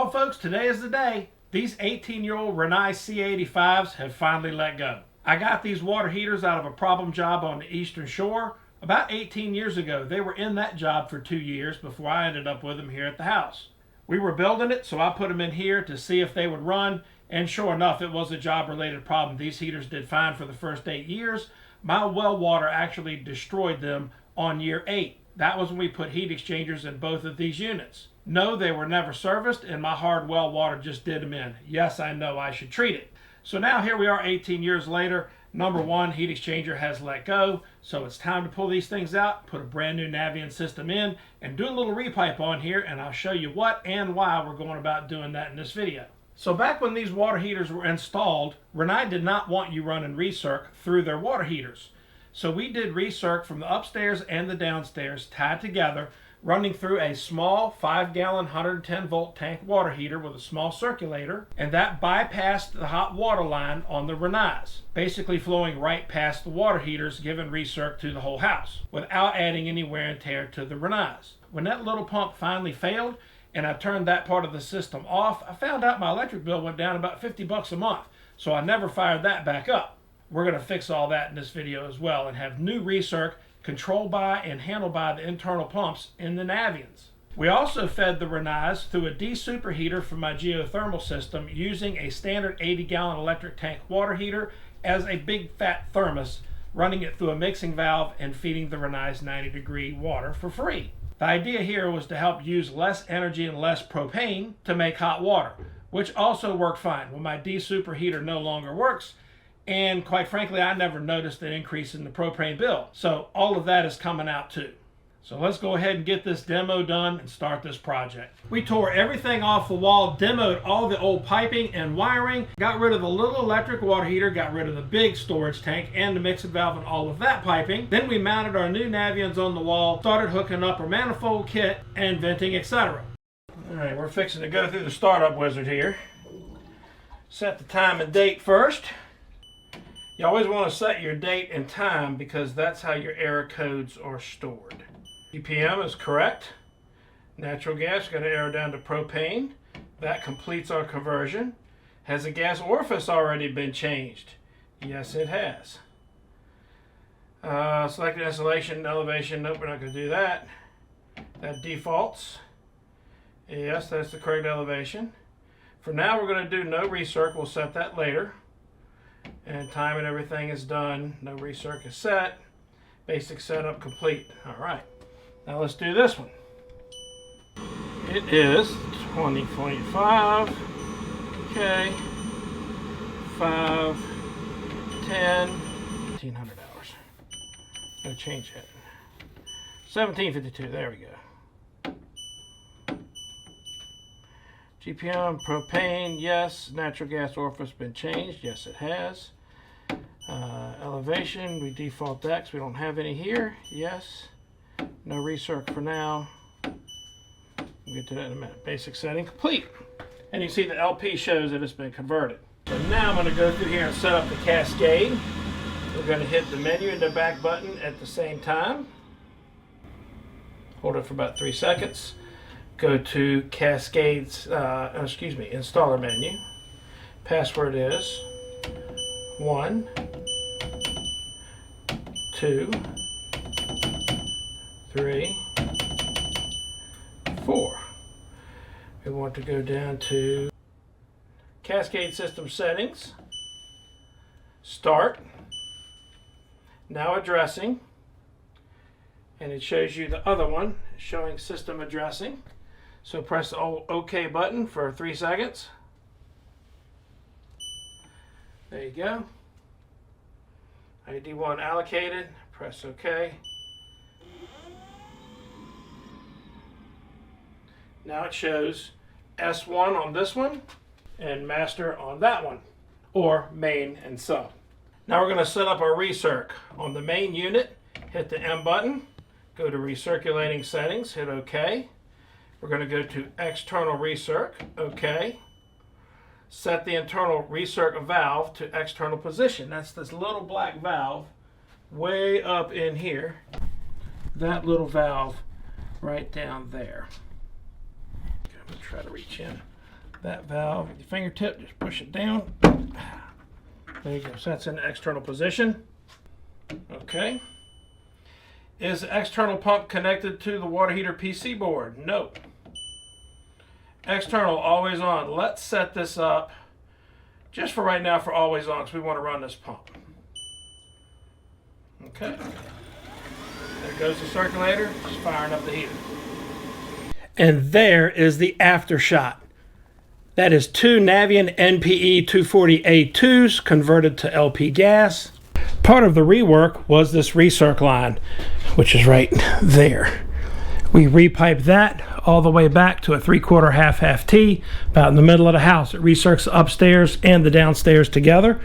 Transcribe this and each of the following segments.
Well, folks, today is the day. These 18-year-old Rinnai C85s have finally let go. I got these water heaters out of a problem job on the Eastern Shore about 18 years ago. They were in that job for 2 years before I ended up with them here at the house. We were building it, so I put them in here to see if they would run, and sure enough, it was a job-related problem. These heaters did fine for the first 8 years. My well water actually destroyed them on year 8. That was when we put heat exchangers in both of these units. No, they were never serviced, and my hard well water just did them in. Yes, I know I should treat it. So now here we are 18 years later. Number one, heat exchanger has let go, so it's time to pull these things out, put a brand new Navien system in, and do a little repipe on here, and I'll show you what and why we're going about doing that in this video. So back when these water heaters were installed, Rinnai did not want you running recirc through their water heaters. So we did recirc from the upstairs and the downstairs tied together, running through a small 5-gallon 110 volt tank water heater with a small circulator, and that bypassed the hot water line on the Rinnais, basically flowing right past the water heaters, giving recirc to the whole house without adding any wear and tear to the Rinnais. When that little pump finally failed and I turned that part of the system off, I found out my electric bill went down about $50 a month, so I never fired that back up. We're going to fix all that in this video as well and have new recirc controlled by and handled by the internal pumps in the Naviens. We also fed the Rinnais through a de-superheater from my geothermal system using a standard 80-gallon electric tank water heater as a big fat thermos, running it through a mixing valve and feeding the Rinnais 90-degree water for free. The idea here was to help use less energy and less propane to make hot water, which also worked fine. When my de-superheater no longer works, and quite frankly, I never noticed an increase in the propane bill. So all of that is coming out too. So let's go ahead and get this demo done and start this project. We tore everything off the wall, demoed all the old piping and wiring, got rid of the little electric water heater, got rid of the big storage tank and the mixing valve and all of that piping. Then we mounted our new Naviens on the wall, started hooking up our manifold kit and venting, etc. All right, we're fixing to go through the startup wizard here. Set the time and date first. You always want to set your date and time because that's how your error codes are stored. GPM is correct. Natural gas, got to arrow down to propane. That completes our conversion. Has the gas orifice already been changed? Yes, it has. Selected installation, elevation, nope, we're not going to do that. That defaults. Yes, that's the correct elevation. For now, we're going to do no recirc. We'll set that later. And time and everything is done. No recirc is set. Basic setup complete. All right. Now let's do this one. It is 20.5. Okay. 5, 10, $1,500. No change yet. 1752. There we go. GPM, propane, yes. Natural gas orifice been changed, yes it has. Elevation, we default that because we don't have any here, yes. No recirc for now. We'll get to that in a minute. Basic setting complete. And you see the LP shows that it's been converted. So now I'm going to go through here and set up the cascade. We're going to hit the menu and the back button at the same time. Hold it for about 3 seconds. Go to Cascades, installer menu. Password is 1, 2, 3, 4. We want to go down to Cascade System Settings, Start, now addressing, and it shows you the other one showing system addressing. So press the OK button for 3 seconds. There you go. ID1 allocated. Press OK. Now it shows S1 on this one and master on that one, or main and sub. Now we're going to set up our recirc. On the main unit, hit the M button, go to recirculating settings, hit OK. We're going to go to external recirc, OK. Set the internal recirc valve to external position. That's this little black valve way up in here. That little valve right down there. I'm going to try to reach in. that valve with your fingertip, just push it down. There you go, so that's in the external position. Okay. Is the external pump connected to the water heater PC board? No. External, always on. Let's set this up just for right now for always on because we want to run this pump. Okay. There goes the circulator, just firing up the heater. And there is the after shot. That is 2 Navien NPE240A2s converted to LP gas. Part of the rework was this recirc line, which is right there. We repiped that all the way back to a 3/4 half T, about in the middle of the house. It recircs the upstairs and the downstairs together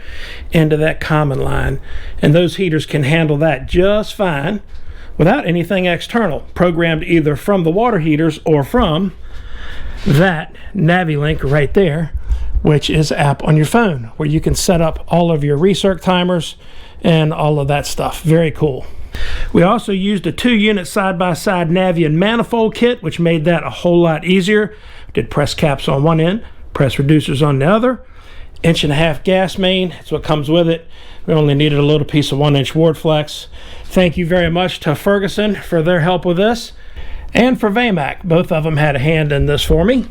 into that common line. And those heaters can handle that just fine without anything external, programmed either from the water heaters or from that Navien right there, which is an app on your phone where you can set up all of your recirc timers and all of that stuff. Very cool. We also used a 2-unit side-by-side Navien manifold kit, which made that a whole lot easier. Did press caps on one end, press reducers on the other. 1.5-inch gas main, that's what comes with it. We only needed a little piece of 1-inch ward flex. Thank you very much to Ferguson for their help with this, and for Vamac. Both of them had a hand in this for me.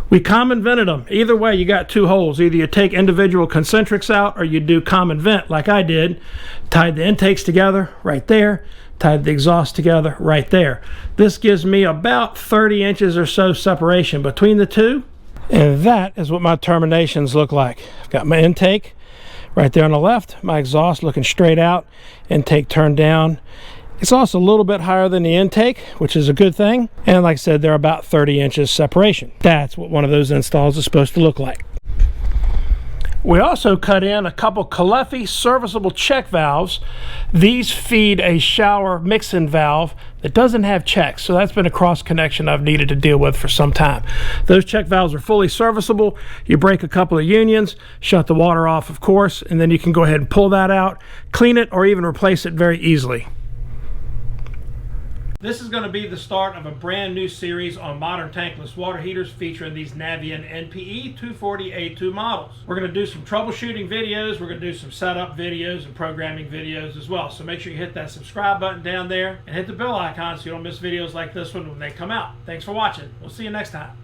We common vented them. Either way, you got 2 holes. Either you take individual concentrics out or you do common vent like I did. Tied the intakes together right there. Tied the exhaust together right there. This gives me about 30 inches or so separation between the two. And that is what my terminations look like. I've got my intake right there on the left. My exhaust looking straight out. Intake turned down. It's also a little bit higher than the intake, which is a good thing. And like I said, they're about 30 inches separation. That's what one of those installs is supposed to look like. We also cut in a couple Caleffi serviceable check valves. These feed a shower mix-in valve that doesn't have checks, so that's been a cross connection I've needed to deal with for some time. Those check valves are fully serviceable. You break a couple of unions, shut the water off, of course, and then you can go ahead and pull that out, clean it, or even replace it very easily. This is going to be the start of a brand new series on modern tankless water heaters featuring these Navien NPE240A2 models. We're going to do some troubleshooting videos, we're going to do some setup videos and programming videos as well. So make sure you hit that subscribe button down there and hit the bell icon so you don't miss videos like this one when they come out. Thanks for watching. We'll see you next time.